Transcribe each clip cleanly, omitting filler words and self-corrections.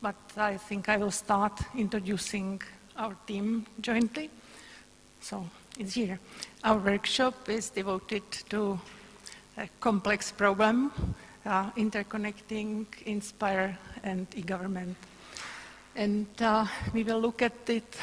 but I think I will start introducing our team jointly. So it's here. Our workshop is devoted to a complex problem, interconnecting, inspire, and eGovernment. And we will look at it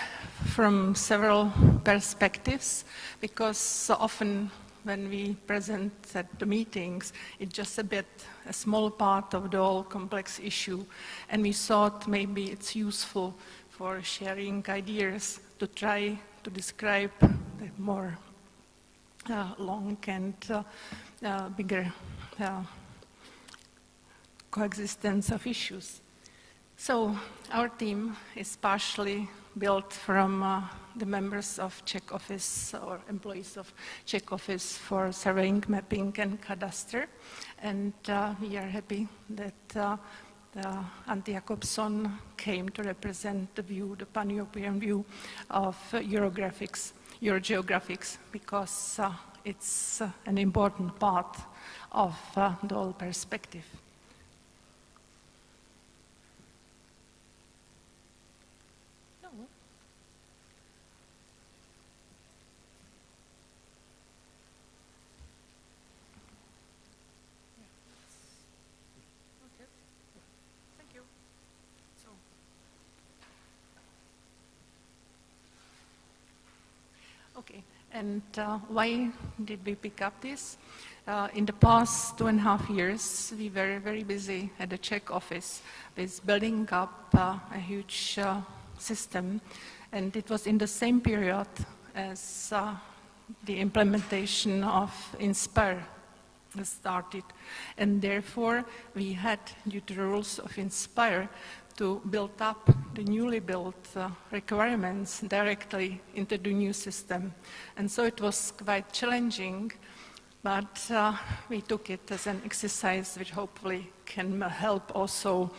from several perspectives, because so often when we present at the meetings, it's just a small part of the whole complex issue. And we thought maybe it's useful for sharing ideas to try to describe the more long and bigger coexistence of issues. So our team is partially built from the members of Czech office or employees of Czech office for surveying, mapping and cadastre. And we are happy that Antti Jakobson came to represent the view, the pan-European view of Eurogeographics, because it's an important part of the whole perspective. Okay, and why did we pick up this? In the past 2.5 years, we were very busy at the Czech office with building up a huge system, and it was in the same period as the implementation of Inspire started, and therefore we had, due to the rules of Inspire, to build up the newly built requirements directly into the new system. And so it was quite challenging, but we took it as an exercise which hopefully can help also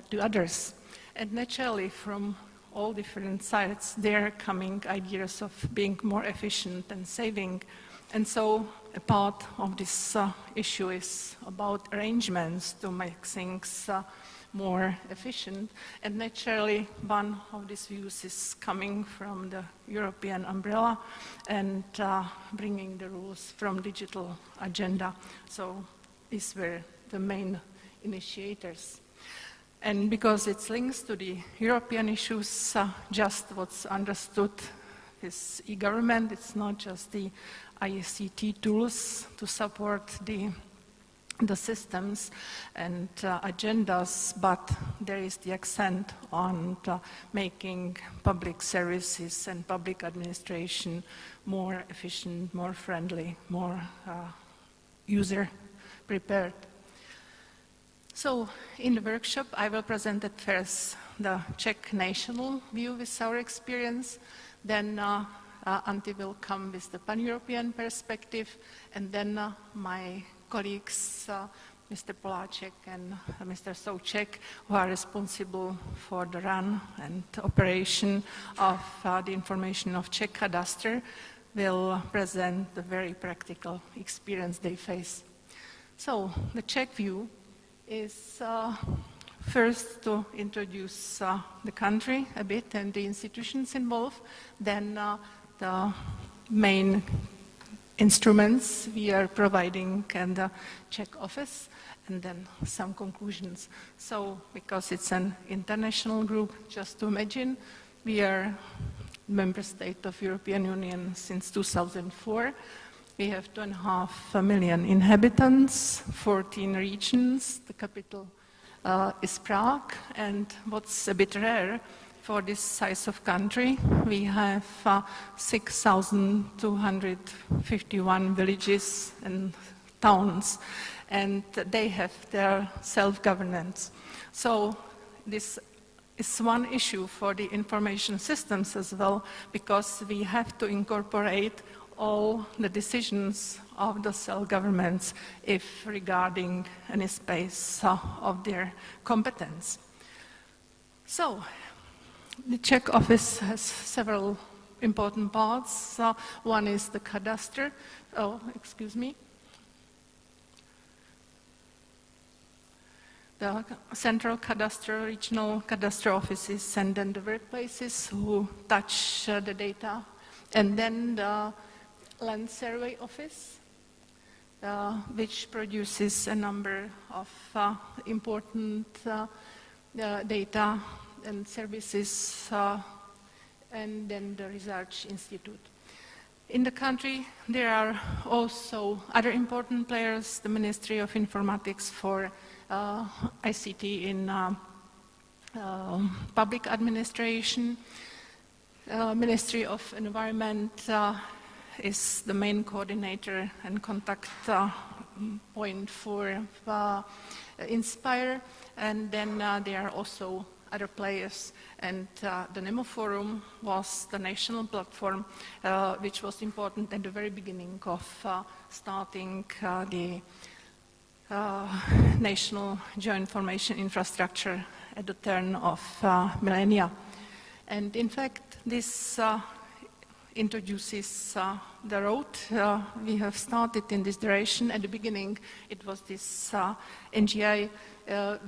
to others. And naturally, from all different sides, there are coming ideas of being more efficient and saving. And so a part of this issue is about arrangements to make things more efficient. And naturally, one of these views is coming from the European umbrella and bringing the rules from digital agenda. So these were the main initiators. And because it links to the European issues, just what's understood is eGovernment. It's not just the ICT tools to support the systems and agendas, but there is the accent on making public services and public administration more efficient, more friendly, more user-prepared. So in the workshop, I will present at first the Czech national view with our experience, then Antti will come with the pan-European perspective, and then my colleagues, Mr. Poláček and Mr. Souček, who are responsible for the run and operation of the information of Czech cadastre, will present the very practical experience they face. So the Czech view is first to introduce the country a bit and the institutions involved, then the main instruments we are providing and the Czech office, and then some conclusions. So, because it's an international group, just to imagine, we are member state of European Union since 2004. We have 2.5 million inhabitants, 14 regions. The capital is Prague, and what's a bit rare, for this size of country, we have 6,251 villages and towns, and they have their self-governance. So this is one issue for the information systems as well, because we have to incorporate all the decisions of the self-governments if regarding any space of their competence. So, the Czech office has several important parts. One is the cadastre. Oh, excuse me. the central cadastre, regional cadastre offices, and then the workplaces who touch the data, and then the land survey office, which produces a number of important data and services, and then the research institute. In the country, there are also other important players, the Ministry of Informatics for ICT in public administration, Ministry of Environment is the main coordinator and contact point for Inspire, and then there are also other players, and the Nemo Forum was the national platform which was important at the very beginning of starting the national geoinformation infrastructure at the turn of millennia. And in fact, this introduces the road we have started in this direction. At the beginning, it was this NGI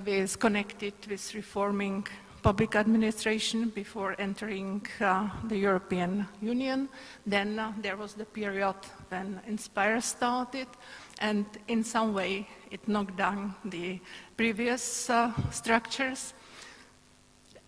was connected with reforming public administration before entering the European Union. Then there was the period when Inspire started, and in some way it knocked down the previous structures.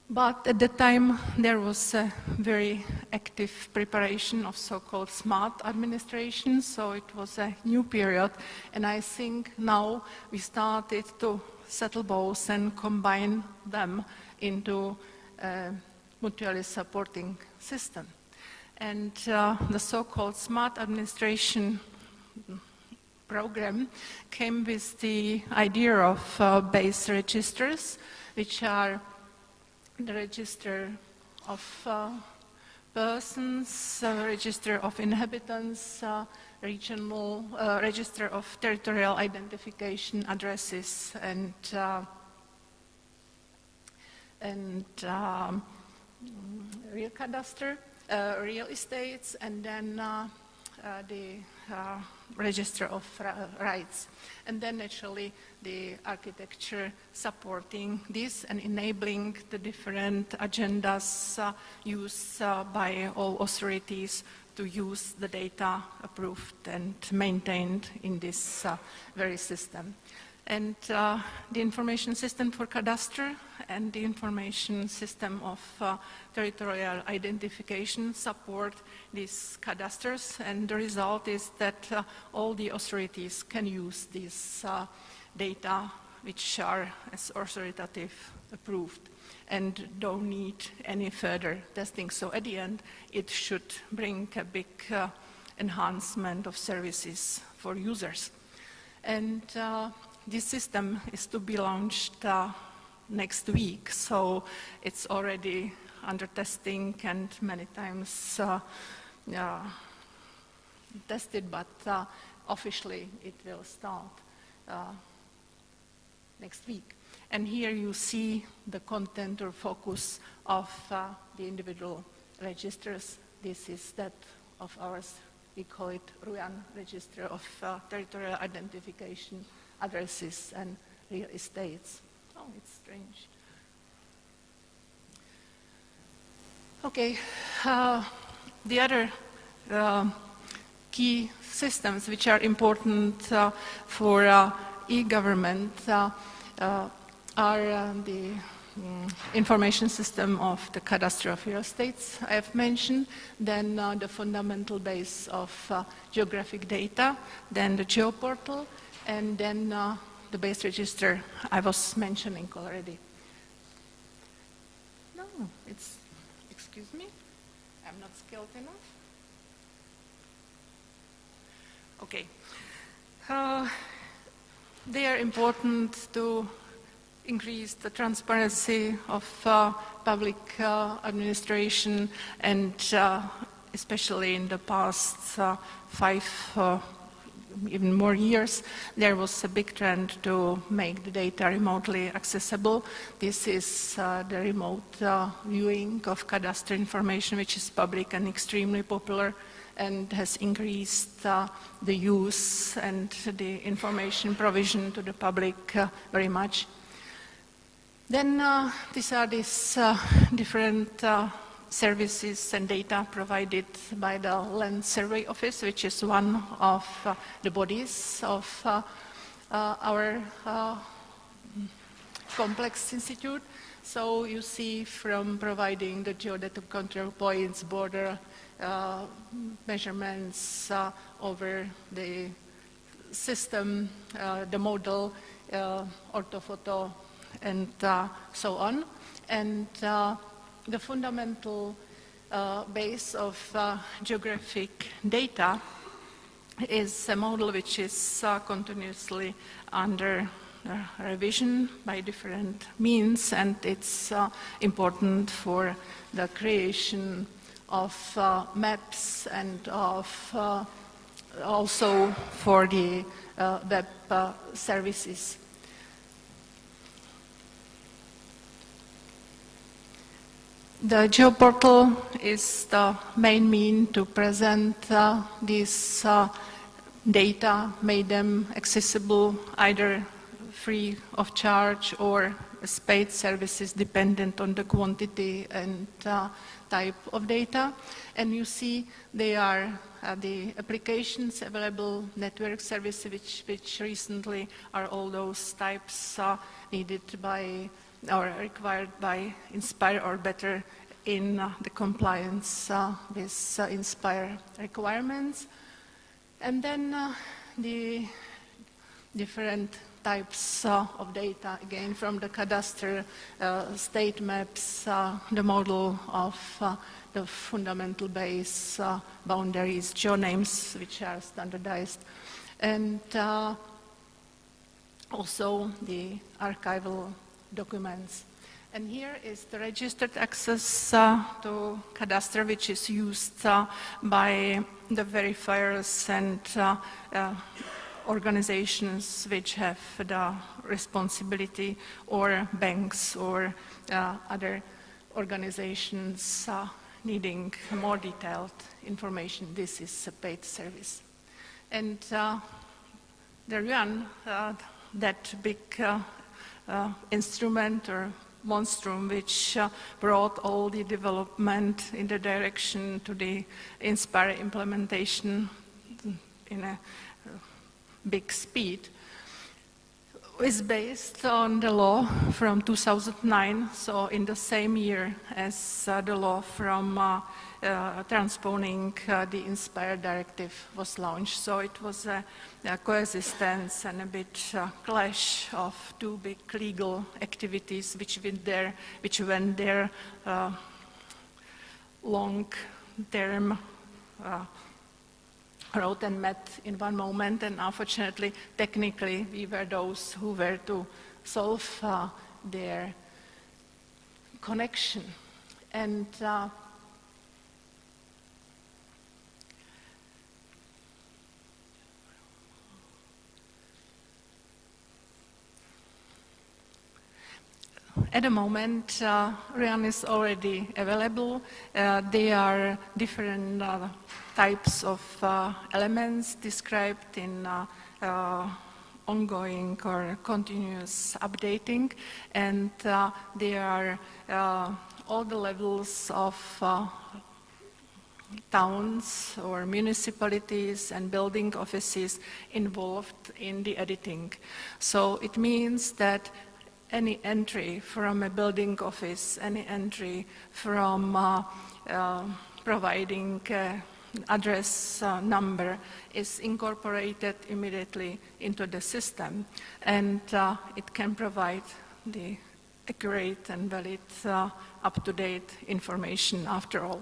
But at the time, there was a very active preparation of so-called smart administration, so it was a new period. And I think now we started to settle both and combine them into a mutually supporting system. And the so-called smart administration program came with the idea of base registers, which are the register of persons, register of inhabitants, regional register of territorial identification addresses, and real cadastre, real estates, and then the register of rights. And then naturally the architecture supporting this and enabling the different agendas used by all authorities to use the data approved and maintained in this very system. And the information system for cadastre and the information system of territorial identification support these cadastres, and the result is that all the authorities can use these data which are as authoritative approved and don't need any further testing. So at the end, it should bring a big enhancement of services for users. And this system is to be launched next week, so it's already under testing and many times tested, but officially it will start next week. And here you see the content or focus of the individual registers. This is that of ours. We call it RUAN, Register of Territorial Identification Addresses and Real Estates. Oh, it's strange. Okay, the other key systems which are important for eGovernment are the information system of the cadastre of real estates I have mentioned, then the fundamental base of geographic data, then the geoportal, and then the base register I was mentioning already. No, it's, excuse me, I'm not skilled enough. Okay. They are important to increase the transparency of public administration, and especially in the past 5 even more years, there was a big trend to make the data remotely accessible. This is the remote viewing of cadastre information, which is public and extremely popular and has increased the use and the information provision to the public very much. Then these are different services and data provided by the Land Survey Office, which is one of the bodies of our complex institute. So you see from providing the geodetic control points, border measurements over the system, the model, orthophoto, and so on. And the fundamental base of geographic data is a model which is continuously under revision by different means, and it's important for the creation of maps and of also for the web services. The GeoPortal is the main mean to present these data, make them accessible either free of charge or as paid services dependent on the quantity and type of data. And you see they are the applications available, network services, which recently are all those types needed by or required by INSPIRE, or better in the compliance with INSPIRE requirements. And then the different types of data, again from the cadastre, state maps, the model of the fundamental base, boundaries, geonames, which are standardized, and also the archival documents. And here is the registered access to cadastre, which is used by the verifiers and organizations which have the responsibility, or banks or other organizations needing more detailed information. This is a paid service. And the RUAN, that big instrument or monstrum which brought all the development in the direction to the INSPIRE implementation in a big speed, is based on the law from 2009, so in the same year as the law from transposing the INSPIRE directive was launched. So it was a coexistence and a bit clash of two big legal activities which went there long-term road and met in one moment, and unfortunately, technically, we were those who were to solve their connection. And at the moment, RUAN is already available. There are different types of elements described in ongoing or continuous updating, and there are all the levels of towns or municipalities and building offices involved in the editing. So it means that any entry from a building office, any entry from providing address number is incorporated immediately into the system, and it can provide the accurate and valid up-to-date information after all.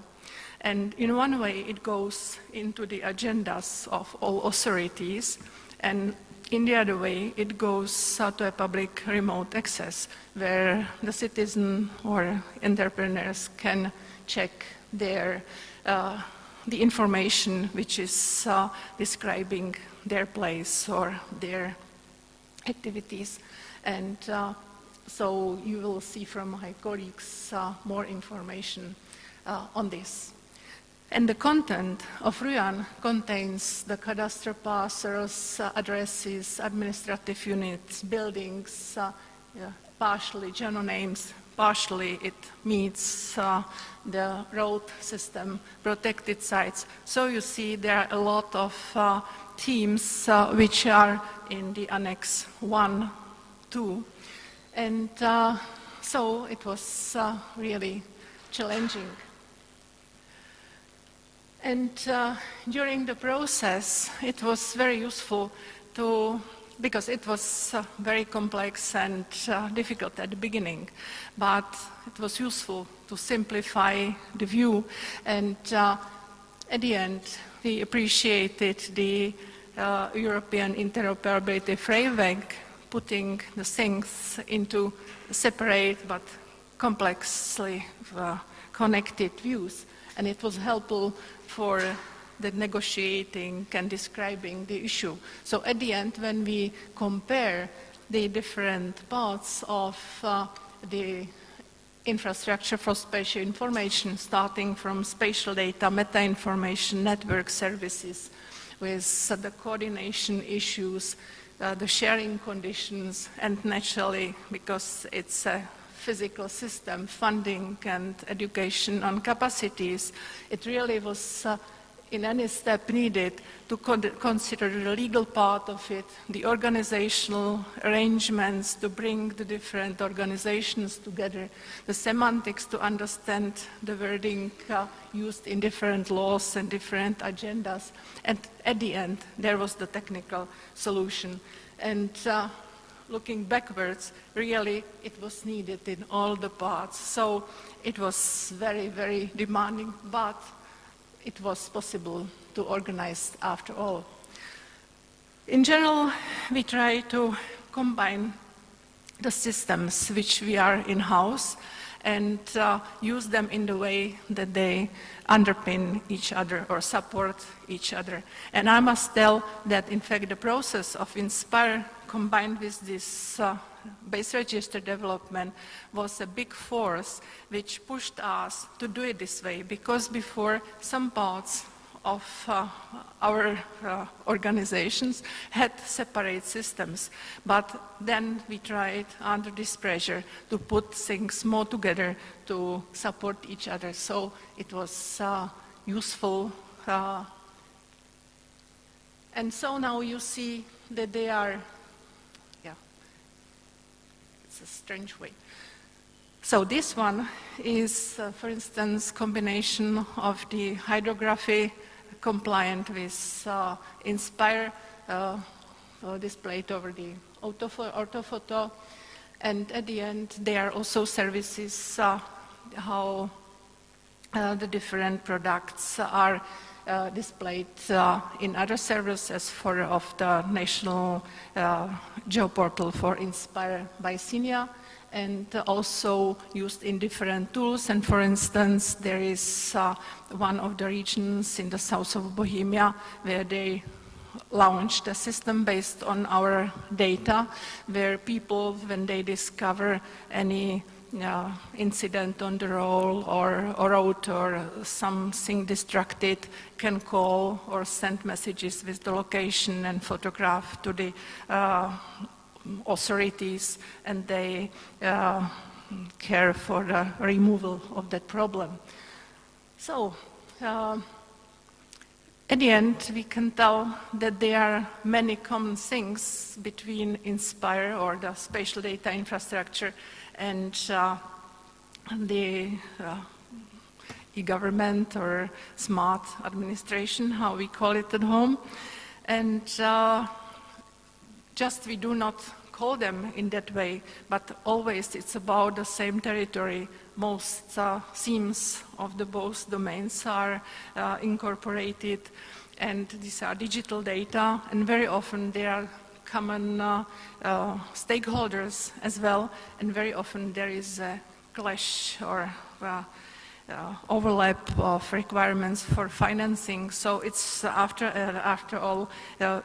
And in one way it goes into the agendas of all authorities, and in the other way, it goes to a public remote access where the citizen or entrepreneurs can check their, the information which is describing their place or their activities. And so you will see from my colleagues more information on this. And the content of RUAN contains the cadastre parcels, addresses, administrative units, buildings, partially genonames, partially it meets the road system, protected sites. So you see there are a lot of themes which are in the Annex 1, 2. And so it was really challenging. And during the process, it was very useful because it was very complex and difficult at the beginning, but it was useful to simplify the view. And at the end, we appreciated the European interoperability framework, putting the things into separate but complexly connected views. And it was helpful for the negotiating and describing the issue. So at the end, when we compare the different parts of the infrastructure for spatial information, starting from spatial data, meta-information, network services, with the coordination issues, the sharing conditions, and naturally, because it's a physical system, funding and education on capacities, it really was in any step needed to consider the legal part of it, the organizational arrangements to bring the different organizations together, the semantics to understand the wording used in different laws and different agendas. And at the end, there was the technical solution. And looking backwards, really, it was needed in all the parts. So it was very, very demanding, but it was possible to organize after all. In general, we try to combine the systems which we are in-house and use them in the way that they underpin each other or support each other. And I must tell that, in fact, the process of INSPIRE combined with this base register development was a big force which pushed us to do it this way, because before some parts of our organizations had separate systems, but then we tried under this pressure to put things more together to support each other. So it was useful. And so now you see that they are a strange way. So this one is, for instance, combination of the hydrography compliant with INSPIRE displayed over the orthophoto. And at the end, there are also services how the different products are displayed in other servers as for of the national geoportal for INSPIRE by SINIA, and also used in different tools. And for instance, there is one of the regions in the south of Bohemia where they launched a system based on our data, where people, when they discover any incident on the road or something distracted, can call or send messages with the location and photograph to the authorities, and they care for the removal of that problem. So at the end, we can tell that there are many common things between INSPIRE or the spatial data infrastructure and the eGovernment or smart administration, how we call it at home. And just we do not call them in that way, but always it's about the same territory. Most themes of the both domains are incorporated, and these are digital data, and very often they are common stakeholders as well, and very often there is a clash or overlap of requirements for financing. So it's after all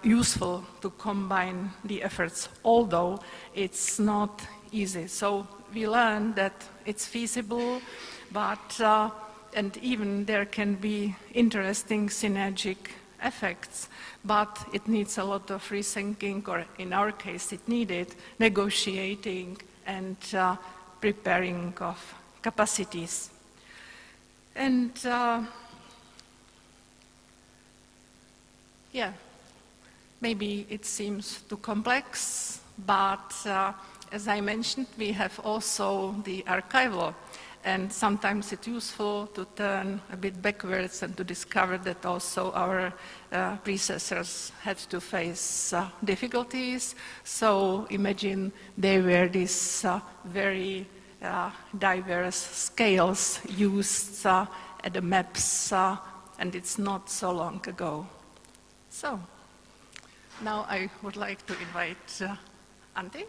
useful to combine the efforts, although it's not easy. So we learned that it's feasible, but and even there can be interesting synergic effects, but it needs a lot of rethinking, or in our case it needed negotiating and preparing of capacities. And yeah, maybe it seems too complex, but as I mentioned, we have also the archival, and sometimes it's useful to turn a bit backwards and to discover that also our predecessors had to face difficulties. So imagine they were these very diverse scales used at the maps, and it's not so long ago. So now I would like to invite Antti.